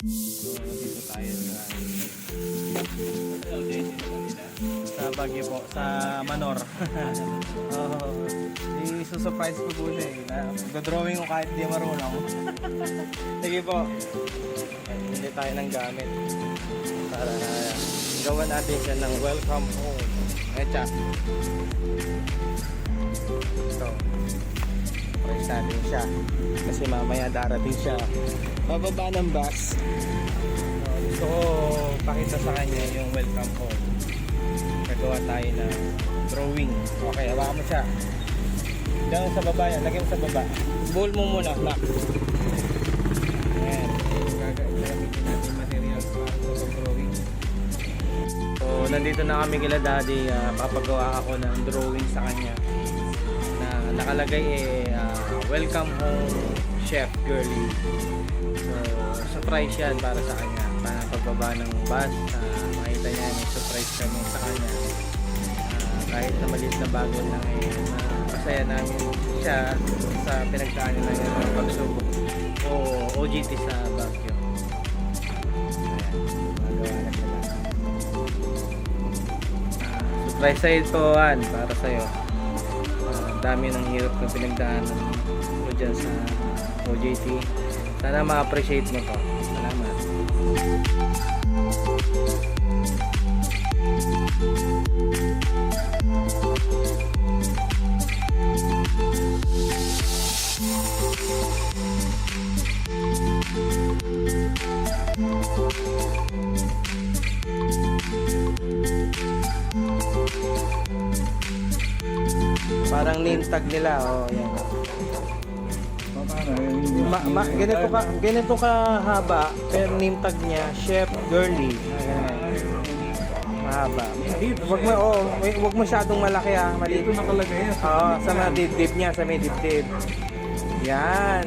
So, dito tayo sa Baguio po, sa Manor. Oh, i-surprise ko po siya eh. Nag-drawing ko kahit di marunong. Sige po. Hindi tayo ng gamit para gawan natin siya ng welcome home. Echa. So, surprise natin siya. Kasi mamaya darating siya. Bababa ng bus. Gusto ko pakita sa kanya yung welcome home. Gagawa tayo ng drawing. Okay, hawakan mo siya. Diyan sa baba yan. Lagyan mo sa baba. Bowl mo muna, Max. Ayan. Gagamitin natin materials para sa drawing. So, nandito na kami kila Daddy. Papagawa ako ng drawing sa kanya. Na nakalagay welcome home, Chef Girly. So, surprise yan para sa kanya. Para pagbaba ng bus, makita niya may surprise kami sa kanya. Kahit na maliit na bago lang masaya namin siya sa pinagdaan niya ng pagsubok o OJT sa Baguio. Ayan, magawa na sila. Surprise sa ito, para sa'yo. Dami ng hirap na pinagdaanan mo dyan sa OJT. Sana ma-appreciate mo to. Salamat. Parang name tag nila, yan. Ganito kahaba, pero name tag niya, Chef Girly. Mahaba. Wag masyadong malaki maliit. Ito nakalagay yan. Sa mga dibdib niya, sa may dibdib. Yan.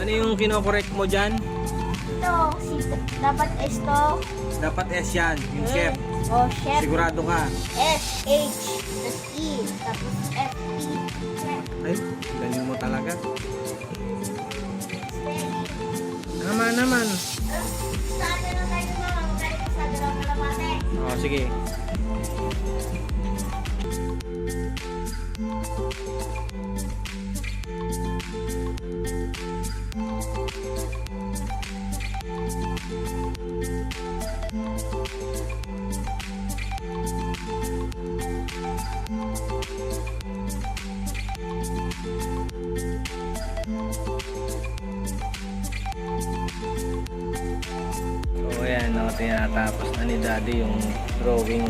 Ano yung kinokorek mo dyan? Ito, dapat S to. Dapat S yan, yung chef. Chef. Sigurado ka. S, H, tapos E, tapos F, E. Chef. Ay, galing mo talaga. Spelling. Naman. Sa atin lang tayo mga magaling sa dalawang malamate. Sige. So ayan, tinatapos na ni Daddy yung drawing.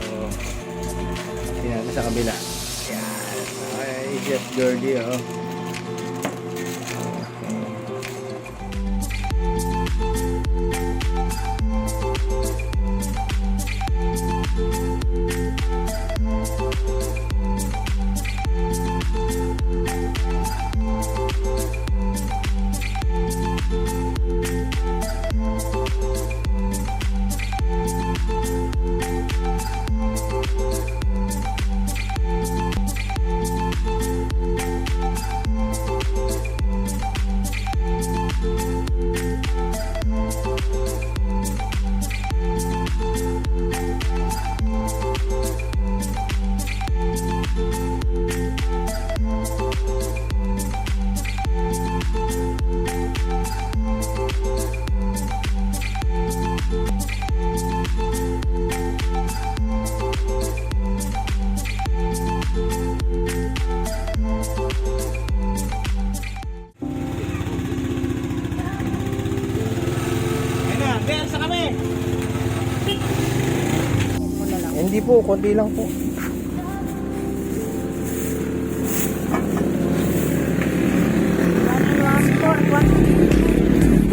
So, natin sa kabila. Yan. Okay, Chef Girly, Hindi po, konti lang po.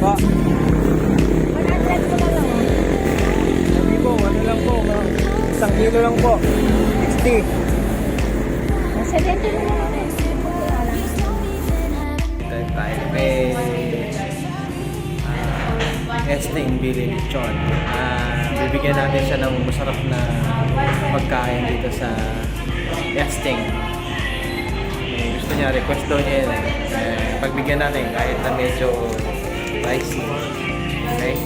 Pa. 100 ko na lang. Hindi po, ano lang po. 1 kilo lang po. 60. Nasa dito na lang. Tayo may Esting Billy Lechon. Bibigyan natin siya ng masarap na pagkain dito sa Esting. Gusto niya, request daw niya yun. Pagbigyan natin kahit na medyo pricey. Okay?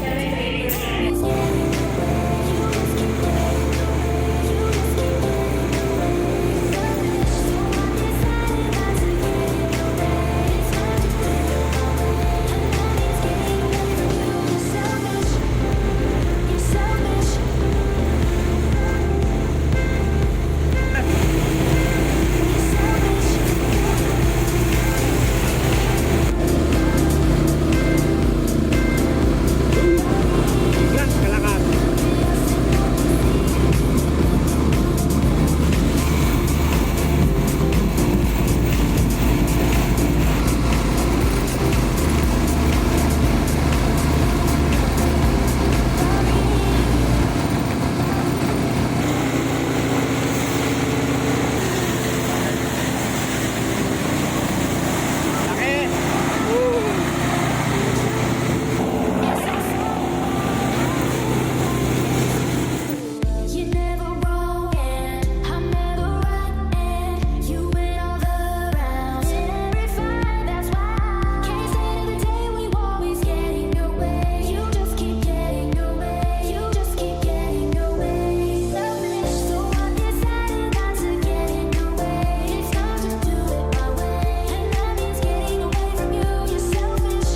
You're never wrong and I'm never right and you win all the rounds. Terrified, that's why. Can't stand the day when you always get in your way. You just keep getting your way. You just keep getting your way. Selfish, so I decided not to get in your way. It's time to do it my way, and that means getting away from you. You're selfish.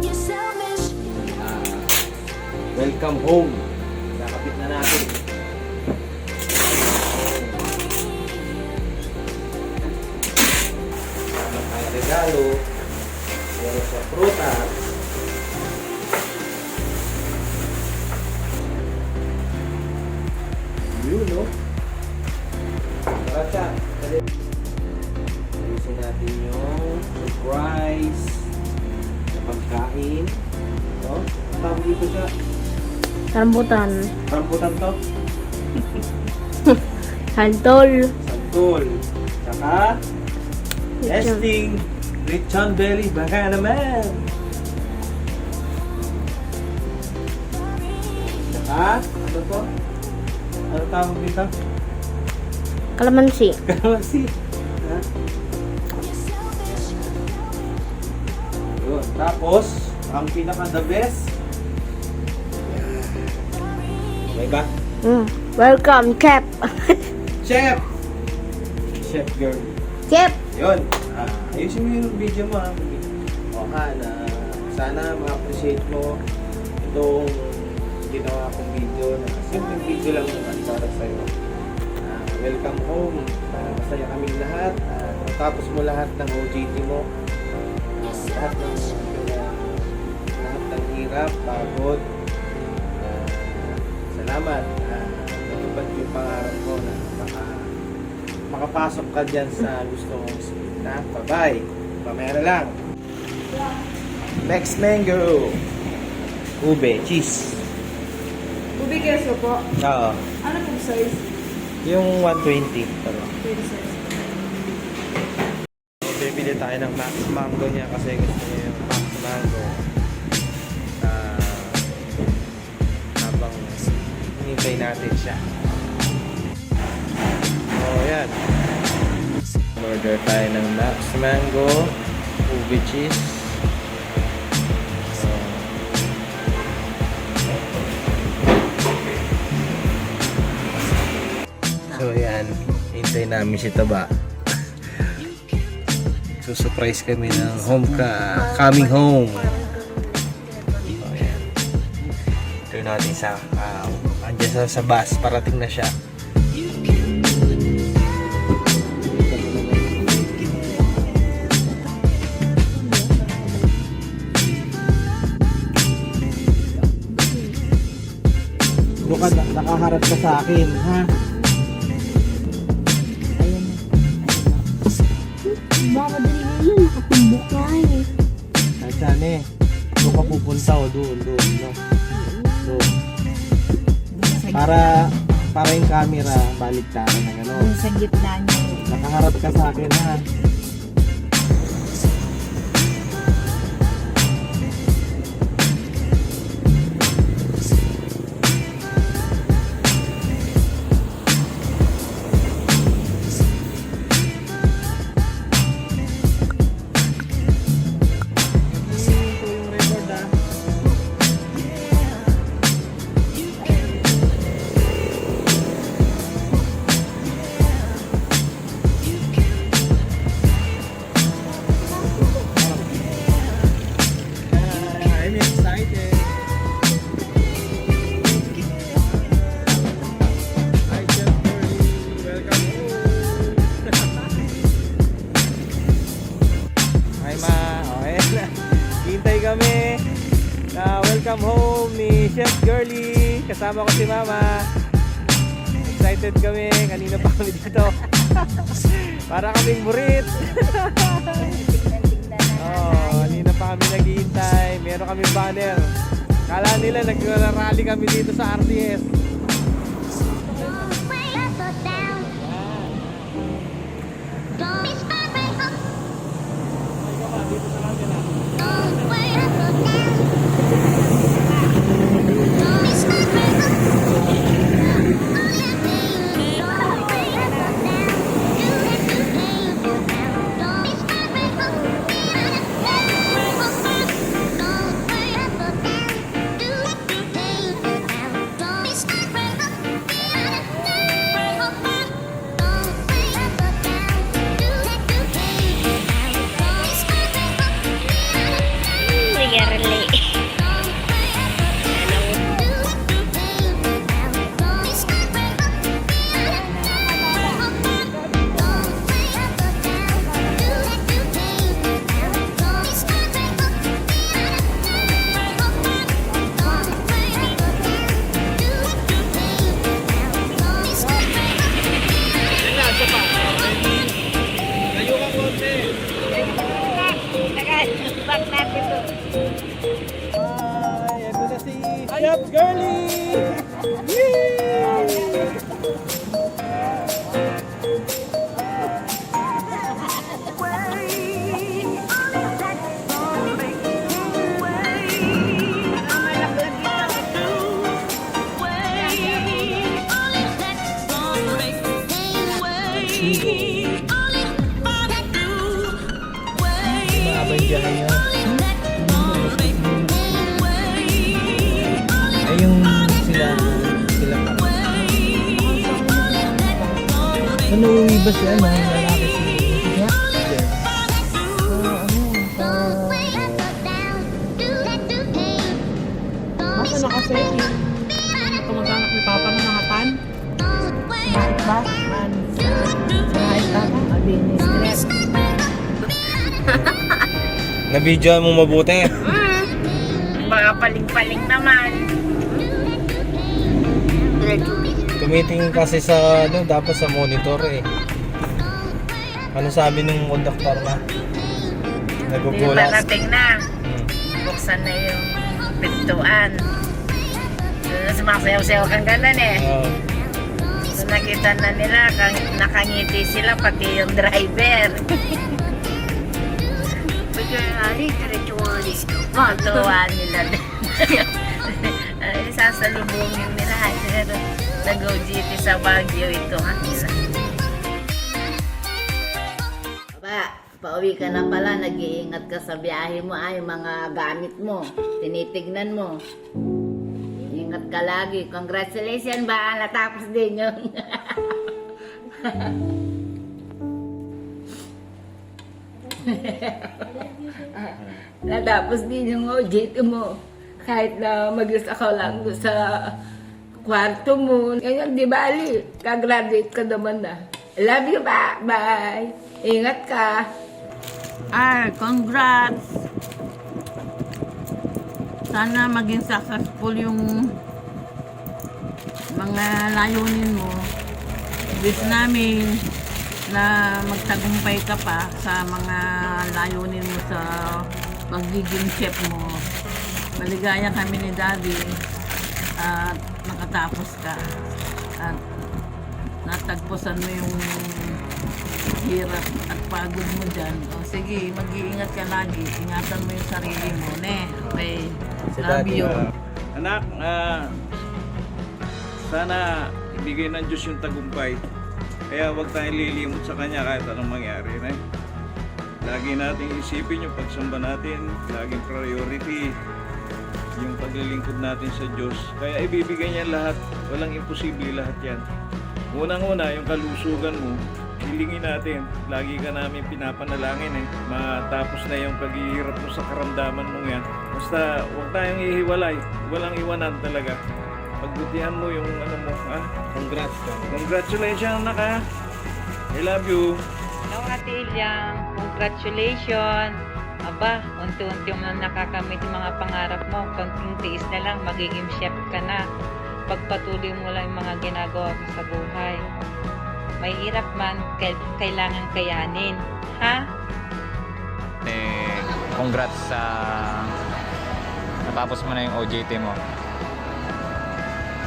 You're selfish. Welcome home. Nakapit na natin. Ano tayo regalo? Meron sa prutas. Yun, no? Tara siya. Ayusin natin yung surprise na pagkain. No? Tawag dito siya. Rambutan. Rambutan to. Santol. Santol. Saka Esting Lechon Belly. Baka naman. Saka ano to? Ano tawag dito? Kalamansi. Kalawasi. Ha? Yun. Tapos, ang pinaka the best. Okay ba? Welcome, Chef. Chef! Chef girl. Chef. Yun. Ayusin mo yung video mo ha. Okay na sana ma-appreciate mo itong ginawa kong video na simple video lang naman para sa'yo. Welcome home. Masaya kaming lahat. Matapos mo lahat ng OJT mo. Lahat ng hirap, pagod. Salamat. Natupad yung pangarap ko na makapasok ka dyan sa gusto mong na. Bye-bye. Mamaya na lang. Next mango. Ube, cheese. Ube keso po. Oo. Ano pong size? Yung 120. Pero. Pwede size. Bibili tayo ng Max Mango niya kasi gusto niya yung Max Mango. Habang hinintay natin siya. Yan. Order tayo ng Max Mango, ube cheese. So yan, hintay namin si Taba. So-surprise kami ng coming home. So yan. Ito natin sa, andyan sa bus, parating na siya. Nakaharap ka sa akin, ha? Baka dali mo yun. Nakatumbok na eh. Saan eh? Doon ka pupunta o doon, no? Doon. Para yung camera baligtaran na gano'n. Sa gitna niyo. Naharap ka sa akin ha. Ito yung record ha. I'm excited. Hi, Chef Curly. Welcome home. Hi, Ma. Okay na. Hintay kami. Welcome home ni Chef Girly. Kasama ko si Mama. Excited kami. Kanina pa kami dito. Para kaming murit. Kanina pa kami naghihintay. Meron kami banner. Kala nila nag-rally kami dito sa RTS. Way up or down. Don't be scared, up. Don't way up or down. Don't be scared, up. Oh yeah, baby. Don't way up or down. Do it to pain. Don't be scared, up. Don't way up or down. Do it to pain. Don't be scared, up. Hi, ito na si Chef Girly! Maabandyahan niya. Ay, yung sila pa. Ano uwi ba siya, no? Lalaki si Masa nakaset yung kamag-anak ni Papa ng mga pan? Bakit ba? Man. Kahit ako, administrate. Na-video mo mabuti. Baka paling-paling naman. Tumitingin kasi sa dapat sa monitor eh. Ano sabi ng conductor na? Nagugulat. Parating na. Buksan na yung pintuan. Sumasayaw-sayaw kang ganan eh. Oh. So nakita na nila, nakangiti sila pati yung driver. Matuwa nila din. Ay, sasalubungin nila. Pero nag-OGT sa Baguio ito. Pauwi ka na pala, nag-iingat ka sa biyahe mo, ay mga gamit mo, tinitignan mo. Ingat ka lagi. Congratulations ba? Natapos din yun. Natapos din yung OJT mo. Kahit na mag-isa ka lang sa kwarto mo. Ngayon, di bali, kagraduate ka naman na. Love you ba? Bye. Ingat ka. Congrats! Sana maging successful yung mga layunin mo. Wish namin na magtagumpay ka pa sa mga layunin mo sa pagiging chef mo. Maligaya kami ni Daddy at nakatapos ka at natagpusan mo yung hirap at pagod mo dyan. O sige, mag-iingat ka lagi. Ingatan mo yung sarili mo, ne? Okay. Love you. Anak, sana ibigay ng Diyos yung tagumpay. Kaya huwag tayong lilimot sa Kanya kahit anong mangyari. Ne? Lagi natin isipin yung pagsamba natin, laging priority yung paglilingkod natin sa Diyos. Kaya ibibigay niya lahat, walang imposible lahat yan. Unang-una, yung kalusugan mo, hilingin natin. Lagi ka namin pinapanalangin matapos na yung paghihirap mo sa karamdaman mo yan. Basta huwag tayong ihiwalay, walang iwanan talaga. Pagbutihan mo yung ano mo, ha? Congrats ka. Congratulations, anak, ha? I love you. Hello, Ate Ilyang. Congratulations. Aba, unti-unti mo na nakakamit yung mga pangarap mo. Konting tiis na lang, magiging chef ka na. Pagpatuloy mo lang yung mga ginagawa mo sa buhay. May hirap man, kailangan kayanin. Ha? Congrats sa natapos mo na yung OJT mo.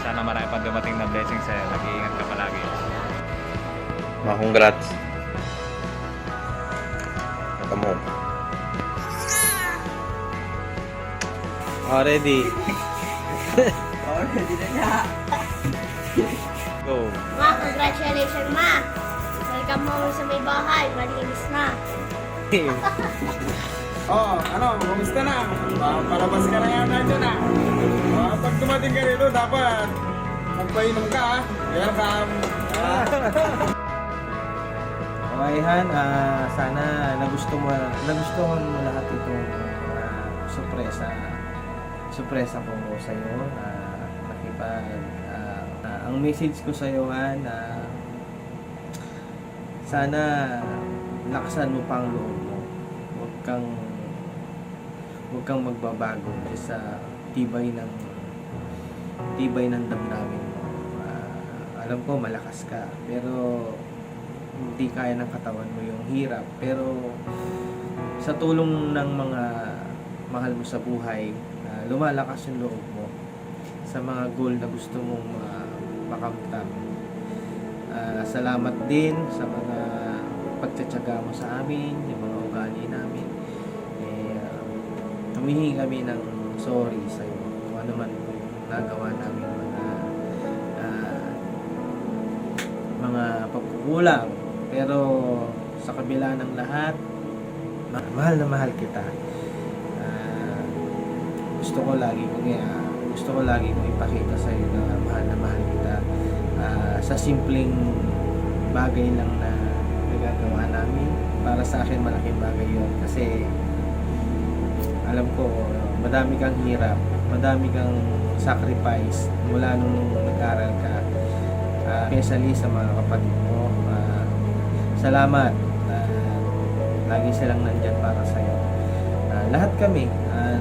Sana marami pang dumating na blessing sa'yo. Nag-iingat ka palagi. Congrats. Kamu. Ready. Go. Ma, congratulations, Ma. Welcome mo sa may bahay. Malinis na. Kumusta na? Palabas ka na yan dyan pag dumating ka rito, dapat magpainom ka welcome. Okay, Han, sana nagustuhan mo lahat itong sorpresa ko sa iyo. Ang message ko sa iyo, Han, sana lakasan mo pang loob mo. Huwag kang magbabago sa tibay ng damdamin mo. Alam ko malakas ka, pero hindi kaya ng katawan mo yung hirap. Pero sa tulong ng mga mahal mo sa buhay, lumalakas yung loob mo sa mga goal na gusto mong makamtan. Salamat din sa mga pagtsatsaga mo sa amin, yung mga ugali namin. Humihingi kami ng sorry sa iyo kung ano man yung nagawa namin mga pagkukulang. Pero sa kabila ng lahat, mahal na mahal kita. Gusto ko lagi kong ipakita sa iyo na mahal kita. Sa simpleng bagay lang na nagagawa namin, para sa akin malaking bagay yun. Kasi alam ko, madami kang hirap, madami kang sacrifice mula nung nag-aral ka, especially sa mga kapatid mo. Salamat, lagi silang nandyan para sa'yo. Lahat kami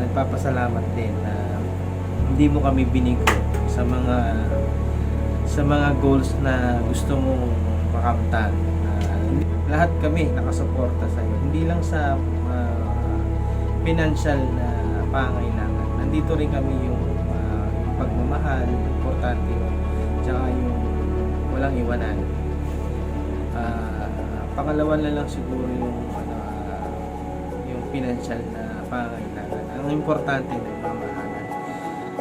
nagpapasalamat din na hindi mo kami binigo sa mga goals na gusto mong makamtan. Lahat kami nakasuporta sa'yo, hindi lang sa financial na pangailangan. Nandito rin kami yung pagmamahal, importante yun, tsaka yung walang iwanan. Pangalawa na lang siguro yung financial na pangailangan. Ang importante na pamahalan.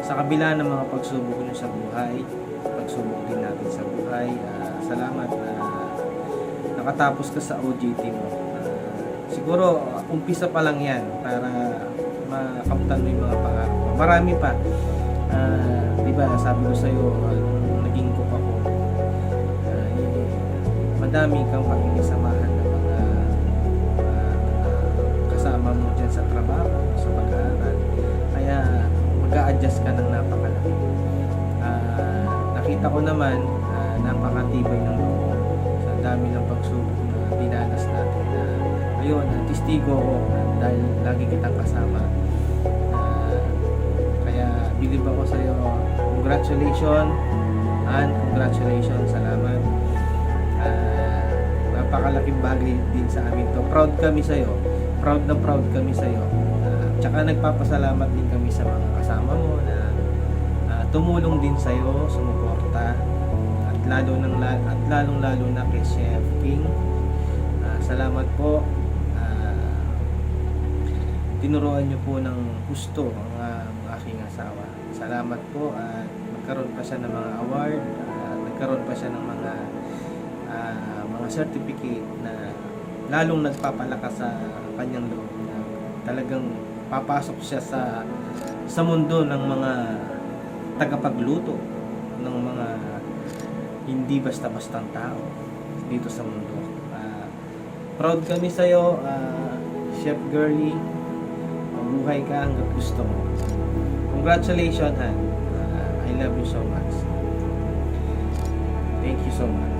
Sa kabila ng mga pagsubok nyo sa buhay, pagsubok din natin sa buhay, salamat na nakatapos ka sa OJT mo. Siguro, umpisa pa lang yan para makamtan mo yung mga pangarap mo. Marami pa. Diba, sabi ko sa'yo, nung naging cook ako, madami kang pakinisamahan ng mga kasama mo dyan sa trabaho, sa pag-aaral. Kaya, mag-a-adjust ka ng napakalaki. Nakita ko naman, napakatibay ng loob sa dami ng pagsubok na dinanas natin. Ayun, testigo ako dahil lagi kitang kasama. Kaya believe ako sa iyo. Congratulations and congratulations. Salamat. Napakalaking bagay din sa amin to. Proud kami sa iyo. Proud kami sa iyo. Tsaka nagpapasalamat din kami sa mga kasama mo na tumulong din sa iyo, sumuporta. At lalong lalo na kay Chef King Salamat po. Tinuruan niyo po ng gusto ang aking asawa. Salamat po at nagkaroon pa siya ng mga award, nagkaroon pa siya ng mga certificate na lalong nagpapalakas sa kanyang loob na talagang papasok siya sa mundo ng mga tagapagluto ng mga hindi basta-bastang tao dito sa mundo. Proud kami sa iyo, Chef Girlie. Mabuhay ka hanggang gusto mo. Congratulations, Han. I love you so much. Thank you so much.